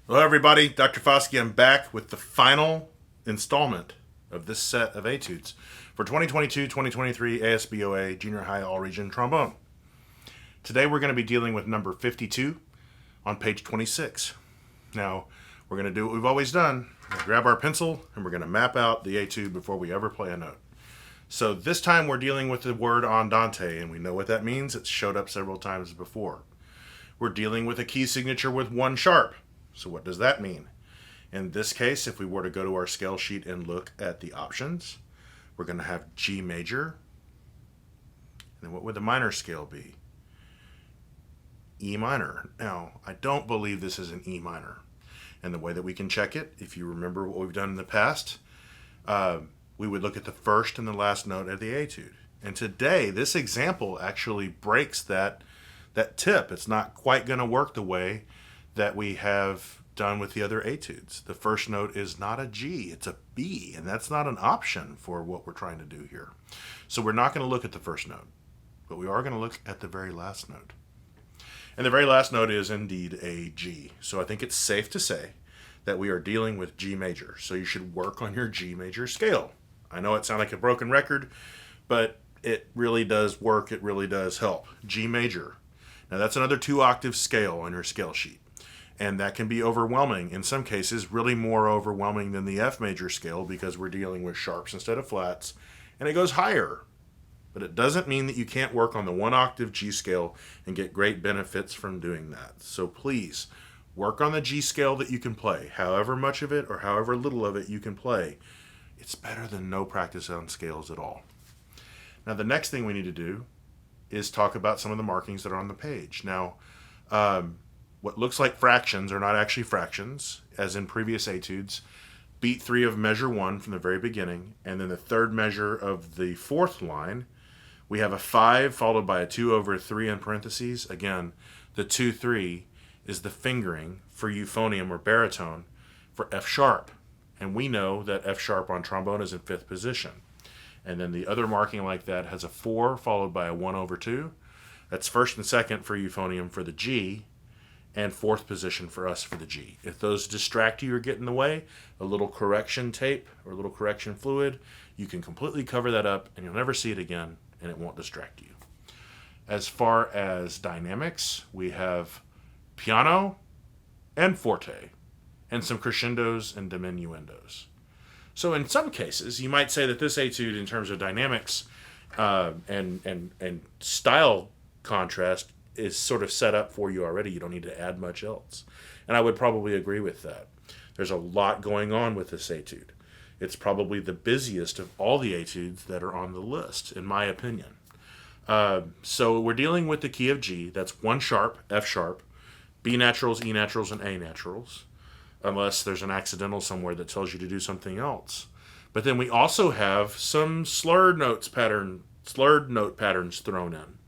Hello everybody, Dr. Faske. I'm back with the final installment of this set of etudes for 2022-2023 ASBOA Junior High All-Region Trombone. Today we're going to be dealing with number 52 on page 26. Now, we're going to do what we've always done. We're going to grab our pencil and we're going to map out the etude before we ever play a note. So this time we're dealing with the word andante, and we know what that means. It's showed up several times before. We're dealing with a key signature with one sharp. So what does that mean? In this case, if we were to go to our scale sheet and look at the options, we're going to have G major. And what would the minor scale be? E minor. Now, I don't believe this is an E minor. And the way that we can check it, if you remember what we've done in the past, we would look at the first and the last note of the etude. And today, this example actually breaks that tip. It's not quite going to work the way that we have done with the other etudes. The first note is not a G, it's a B, and that's not an option for what we're trying to do here. So we're not going to look at the first note, but we are going to look at the very last note. And the very last note is indeed a G. So I think it's safe to say that we are dealing with G major. So you should work on your G major scale. I know it sounds like a broken record, but it really does work, it really does help. G major. Now that's another 2-octave scale on your scale sheet. And that can be overwhelming. In some cases, really more overwhelming than the F major scale because we're dealing with sharps instead of flats. And it goes higher. But it doesn't mean that you can't work on the 1-octave G scale and get great benefits from doing that. So please, work on the G scale that you can play. However much of it or however little of it you can play. It's better than no practice on scales at all. Now the next thing we need to do is talk about some of the markings that are on the page. Now, what looks like fractions are not actually fractions, as in previous etudes. Beat 3 of measure 1 from the very beginning, and then the third measure of the fourth line, we have a 5 followed by a 2 over 3 in parentheses. Again, the 2-3 is the fingering for euphonium or baritone for F sharp. And we know that F sharp on trombone is in 5th position. And then the other marking like that has a 4 followed by a 1 over 2. That's first and second for euphonium for the G, and 4th position for us for the G. If those distract you or get in the way, a little correction tape or a little correction fluid, you can completely cover that up and you'll never see it again and it won't distract you. As far as dynamics, we have piano and forte and some crescendos and diminuendos. So in some cases, you might say that this etude in terms of dynamics and style contrast is sort of set up for you already. You don't need to add much else. And I would probably agree with that. There's a lot going on with this etude. It's probably the busiest of all the etudes that are on the list, in my opinion. So we're dealing with the key of G. That's 1 sharp, F sharp, B naturals, E naturals, and A naturals, unless there's an accidental somewhere that tells you to do something else. But then we also have some slurred note patterns thrown in.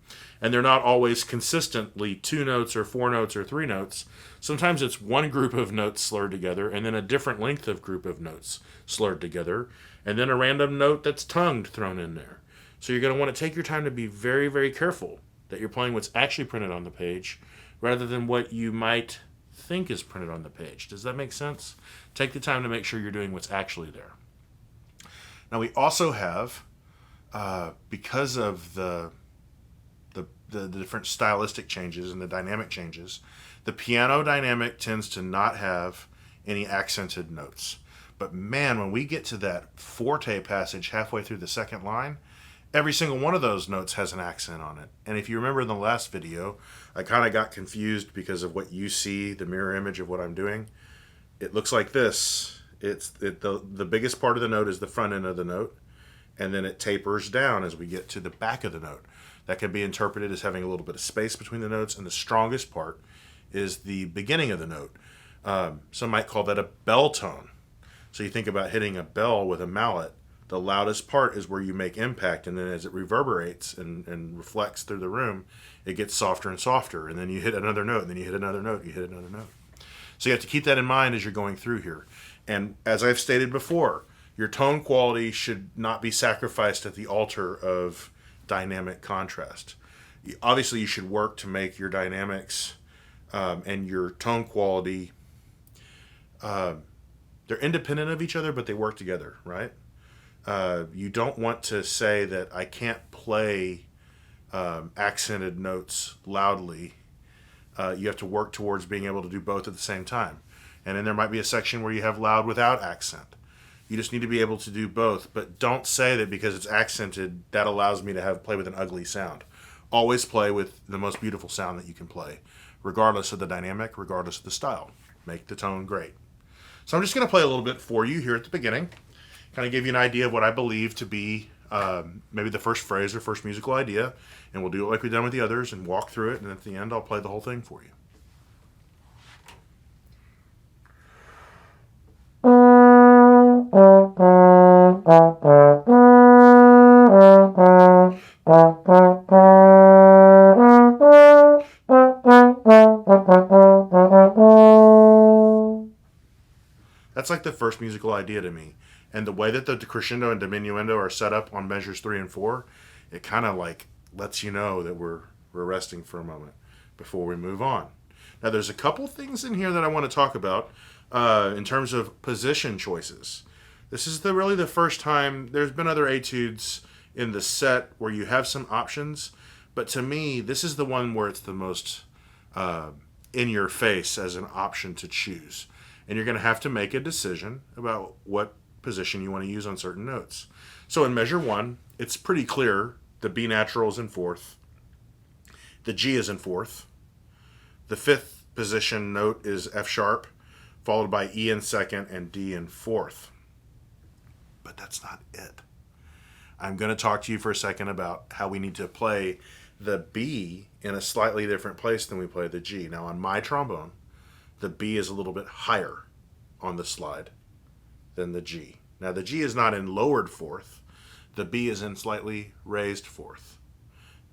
And they're not always consistently 2 notes or 4 notes or 3 notes. Sometimes it's one group of notes slurred together and then a different length of group of notes slurred together and then a random note that's tongued thrown in there. So you're going to want to take your time to be very, very careful that you're playing what's actually printed on the page rather than what you might think is printed on the page. Does that make sense? Take the time to make sure you're doing what's actually there. Now we also have, because of the different stylistic changes and the dynamic changes, the piano dynamic tends to not have any accented notes. But man, when we get to that forte passage halfway through the second line, every single one of those notes has an accent on it. And if you remember in the last video, I kind of got confused because of what you see, the mirror image of what I'm doing. It looks like this. The biggest part of the note is the front end of the note, and then it tapers down as we get to the back of the note. That can be interpreted as having a little bit of space between the notes, and the strongest part is the beginning of the note. Some might call that a bell tone. So you think about hitting a bell with a mallet. The loudest part is where you make impact, and then as it reverberates and reflects through the room, it gets softer and softer, and then you hit another note, and then you hit another note, you hit another note. So you have to keep that in mind as you're going through here. And as I've stated before, your tone quality should not be sacrificed at the altar of dynamic contrast. Obviously, you should work to make your dynamics and your tone quality they're independent of each other, but they work together, right? You don't want to say that I can't play accented notes loudly. You have to work towards being able to do both at the same time. And then there might be a section where you have loud without accent. You just need to be able to do both, but don't say that because it's accented, that allows me to play with an ugly sound. Always play with the most beautiful sound that you can play, regardless of the dynamic, regardless of the style. Make the tone great. So I'm just going to play a little bit for you here at the beginning, kind of give you an idea of what I believe to be maybe the first phrase or first musical idea, and we'll do it like we've done with the others and walk through it, and at the end I'll play the whole thing for you. That's like the first musical idea to me. And the way that the crescendo and diminuendo are set up on measures 3 and 4, it kind of like lets you know that we're resting for a moment before we move on. Now, there's a couple things in here that I want to talk about in terms of position choices. This is really the first time. There's been other etudes in the set where you have some options, but to me, this is the one where it's the most in your face as an option to choose. And you're going to have to make a decision about what position you want to use on certain notes. So in measure 1, it's pretty clear the B natural is in 4th, the G is in 4th, the 5th position note is F sharp, followed by E in 2nd and D in 4th. But that's not it. I'm going to talk to you for a second about how we need to play the B in a slightly different place than we play the G. Now on my trombone, the B is a little bit higher on the slide than the G. Now the G is not in lowered 4th. The B is in slightly raised 4th.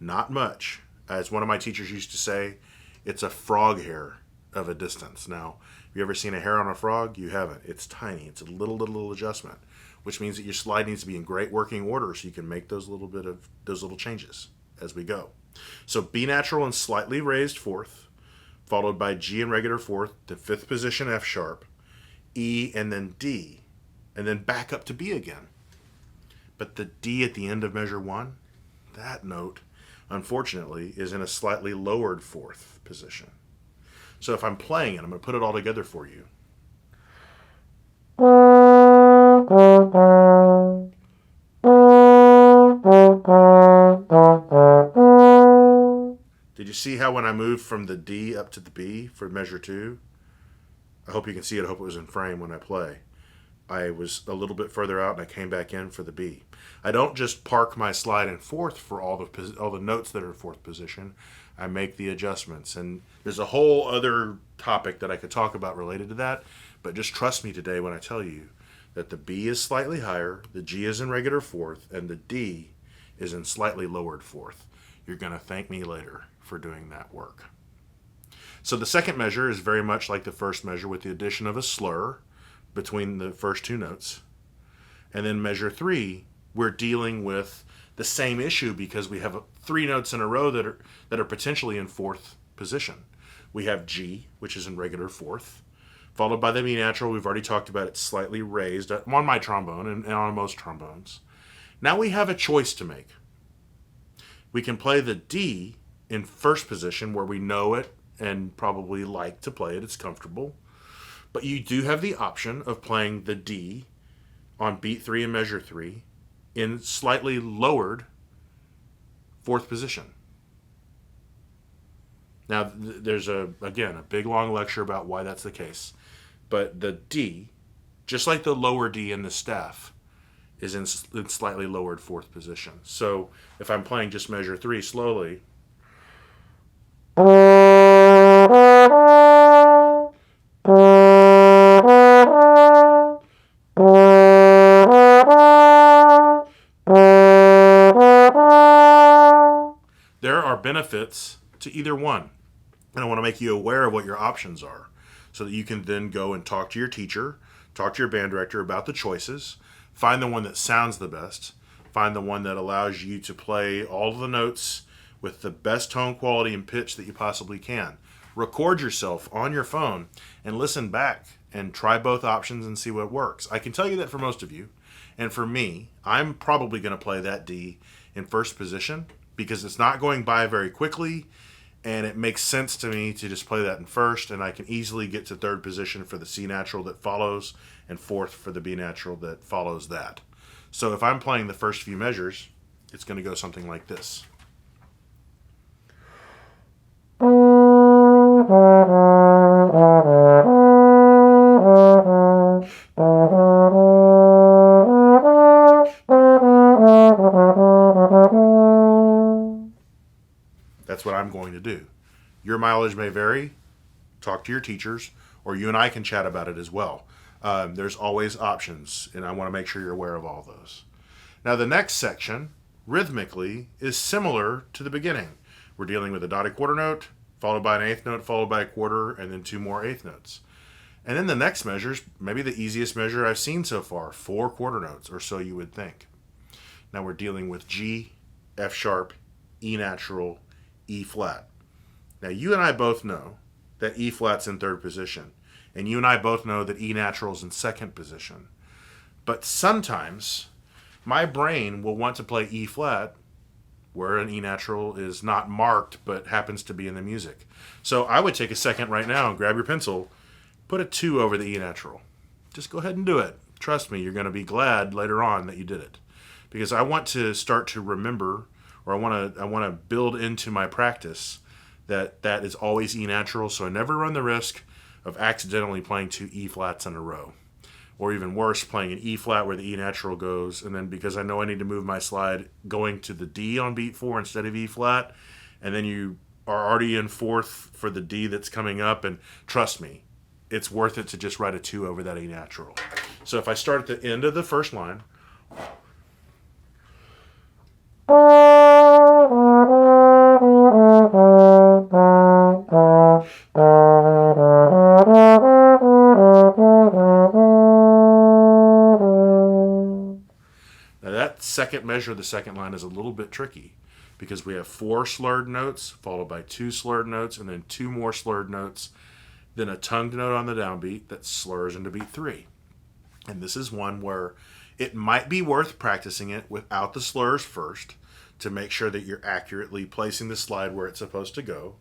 Not much. As one of my teachers used to say, it's a frog hair of a distance. Now, have you ever seen a hair on a frog? You haven't. It's tiny. It's a little adjustment, which means that your slide needs to be in great working order so you can make those little changes as we go. So B natural and slightly raised 4th, followed by G in regular 4th, the 5th position F sharp, E, and then D, and then back up to B again. But the D at the end of measure 1, that note, unfortunately, is in a slightly lowered 4th position. So if I'm playing it, I'm going to put it all together for you. Did you see how when I moved from the D up to the B for measure 2? I hope you can see it. I hope it was in frame when I play. I was a little bit further out and I came back in for the B. I don't just park my slide in 4th for all the notes that are in 4th position. I make the adjustments. And there's a whole other topic that I could talk about related to that. But just trust me today when I tell you that the B is slightly higher, the G is in regular 4th, and the D is in slightly lowered 4th. You're going to thank me later for doing that work. So the second measure is very much like the first measure with the addition of a slur between the first two notes. And then measure 3, we're dealing with the same issue because we have 3 notes in a row that are potentially in 4th position. We have G, which is in regular 4th, followed by the B natural. We've already talked about it, slightly raised on my trombone and on most trombones. Now we have a choice to make. We can play the D in first position where we know it and probably like to play it. It's comfortable. But you do have the option of playing the D on beat 3 and measure 3 in slightly lowered 4th position. Now, there's again a big long lecture about why that's the case. But the D, just like the lower D in the staff, is in slightly lowered 4th position. So if I'm playing just measure 3 slowly, there are benefits to either one. And I want to make you aware of what your options are so that you can then go and talk to your teacher, talk to your band director about the choices, find the one that sounds the best, find the one that allows you to play all the notes with the best tone quality and pitch that you possibly can. Record yourself on your phone and listen back and try both options and see what works. I can tell you that for most of you, and for me, I'm probably going to play that D in first position because it's not going by very quickly, and it makes sense to me to just play that in first, and I can easily get to third position for the C natural that follows, and fourth for the B natural that follows that. So if I'm playing the first few measures, it's going to go something like this. That's what I'm going to do. Your mileage may vary. Talk to your teachers, or you and I can chat about it as well. There's always options, and I want to make sure you're aware of all those. Now, the next section, rhythmically, is similar to the beginning. We're dealing with a dotted quarter note, followed by an eighth note, followed by a quarter, and then 2 more eighth notes. And then the next measure is maybe the easiest measure I've seen so far, 4 quarter notes, or so you would think. Now we're dealing with G, F sharp, E natural, E flat. Now you and I both know that E flat's in third position, and you and I both know that E natural is in second position. But sometimes my brain will want to play E flat where an E natural is not marked but happens to be in the music. So I would take a second right now and grab your pencil, put a 2 over the E natural. Just go ahead and do it. Trust me, you're going to be glad later on that you did it. Because I want to start to remember, or I want to build into my practice that is always E natural, so I never run the risk of accidentally playing 2 E flats in a row. Or even worse, playing an E flat where the E natural goes, and then because I know I need to move my slide, going to the D on beat 4 instead of E flat, and then you are already in fourth for the D that's coming up, and trust me, it's worth it to just write a 2 over that E natural. So if I start at the end of the first line, now that second measure of the second line is a little bit tricky because we have 4 slurred notes followed by 2 slurred notes and then 2 more slurred notes, then a tongued note on the downbeat that slurs into beat 3. And this is one where it might be worth practicing it without the slurs first to make sure that you're accurately placing the slide where it's supposed to go.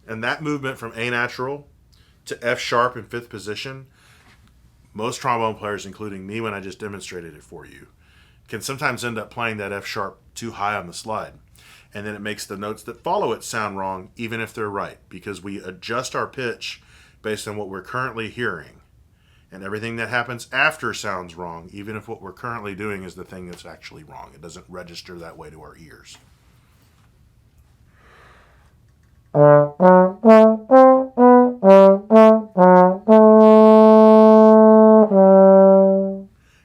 And that movement from A natural to F sharp in 5th position, most trombone players, including me when I just demonstrated it for you, can sometimes end up playing that F sharp too high on the slide. And then it makes the notes that follow it sound wrong, even if they're right, because we adjust our pitch based on what we're currently hearing. And everything that happens after sounds wrong, even if what we're currently doing is the thing that's actually wrong. It doesn't register that way to our ears.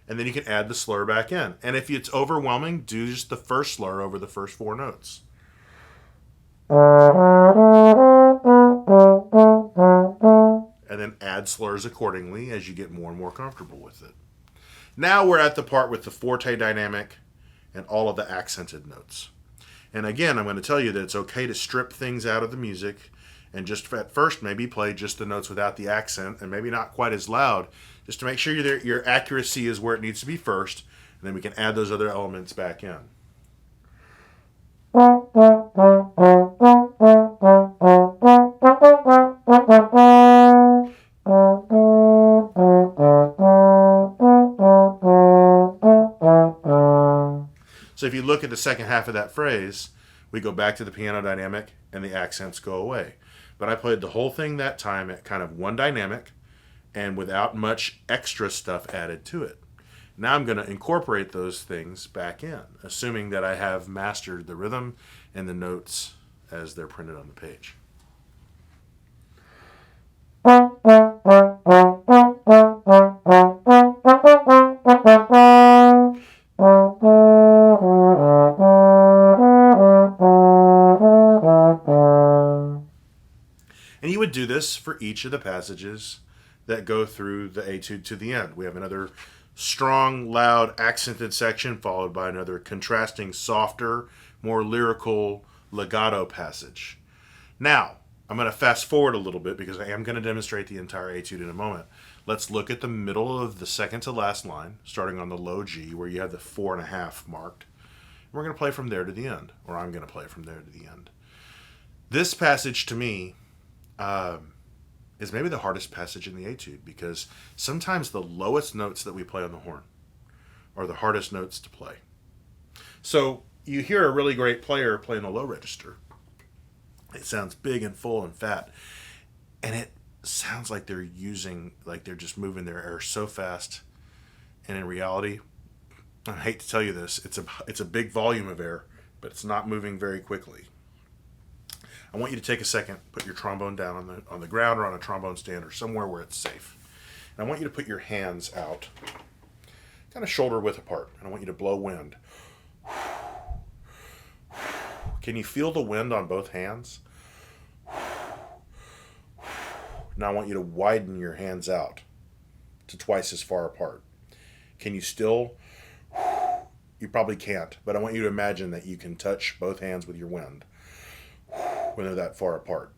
And then you can add the slur back in. And if it's overwhelming, do just the first slur over the first 4 notes. And then add slurs accordingly as you get more and more comfortable with it. Now we're at the part with the forte dynamic and all of the accented notes. And again, I'm going to tell you that it's okay to strip things out of the music and just at first maybe play just the notes without the accent and maybe not quite as loud, just to make sure your accuracy is where it needs to be first, and then we can add those other elements back in. So if you look at the second half of that phrase, we go back to the piano dynamic and the accents go away. But I played the whole thing that time at kind of one dynamic and without much extra stuff added to it. Now I'm going to incorporate those things back in, assuming that I have mastered the rhythm and the notes as they're printed on the page. do this for each of the passages that go through the etude to the end. We have another strong, loud, accented section followed by another contrasting, softer, more lyrical legato passage. Now, I'm going to fast forward a little bit because I am going to demonstrate the entire etude in a moment. Let's look at the middle of the second to last line, starting on the low G, where you have the 4.5 marked. And we're going to play from there to the end, or I'm going to play from there to the end. This passage, to me, is maybe the hardest passage in the etude, because sometimes the lowest notes that we play on the horn are the hardest notes to play. So you hear a really great player playing a low register. It sounds big and full and fat, and it sounds like they're just moving their air so fast. And in reality, I hate to tell you this, it's a big volume of air, but it's not moving very quickly. I want you to take a second, put your trombone down on the ground or on a trombone stand or somewhere where it's safe. And I want you to put your hands out, kind of shoulder width apart, and I want you to blow wind. Can you feel the wind on both hands? Now I want you to widen your hands out to twice as far apart. Can you still? You probably can't, but I want you to imagine that you can touch both hands with your wind when they're that far apart.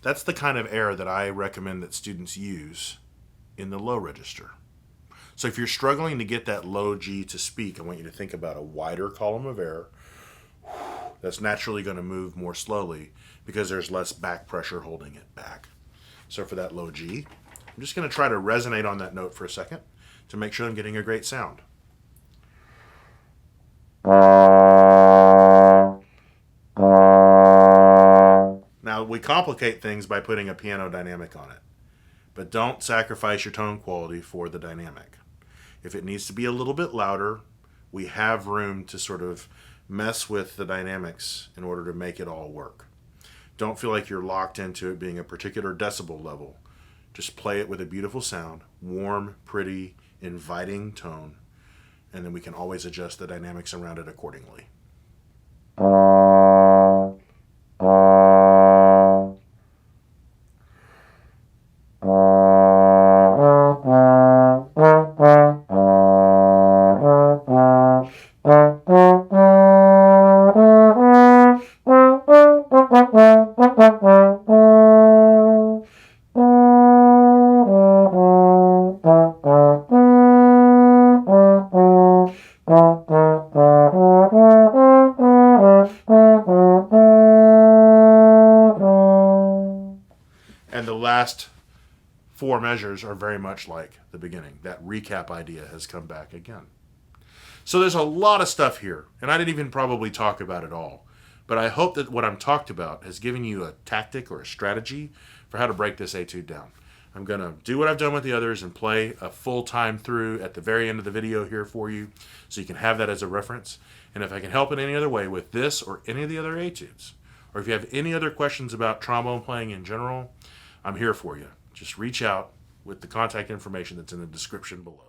That's the kind of air that I recommend that students use in the low register. So if you're struggling to get that low G to speak, I want you to think about a wider column of air that's naturally going to move more slowly because there's less back pressure holding it back. So for that low G, I'm just going to try to resonate on that note for a second to make sure I'm getting a great sound. Now, we complicate things by putting a piano dynamic on it, but don't sacrifice your tone quality for the dynamic. If it needs to be a little bit louder, we have room to sort of mess with the dynamics in order to make it all work. Don't feel like you're locked into it being a particular decibel level. Just play it with a beautiful sound, warm, pretty, inviting tone, and then we can always adjust the dynamics around it accordingly. And the last four measures are very much like the beginning. That recap idea has come back again. So there's a lot of stuff here, and I didn't even probably talk about it all. But I hope that what I'm talked about has given you a tactic or a strategy for how to break this etude down. I'm going to do what I've done with the others and play a full time through at the very end of the video here for you so you can have that as a reference. And if I can help in any other way with this or any of the other etudes, or if you have any other questions about trombone playing in general, I'm here for you. Just reach out with the contact information that's in the description below.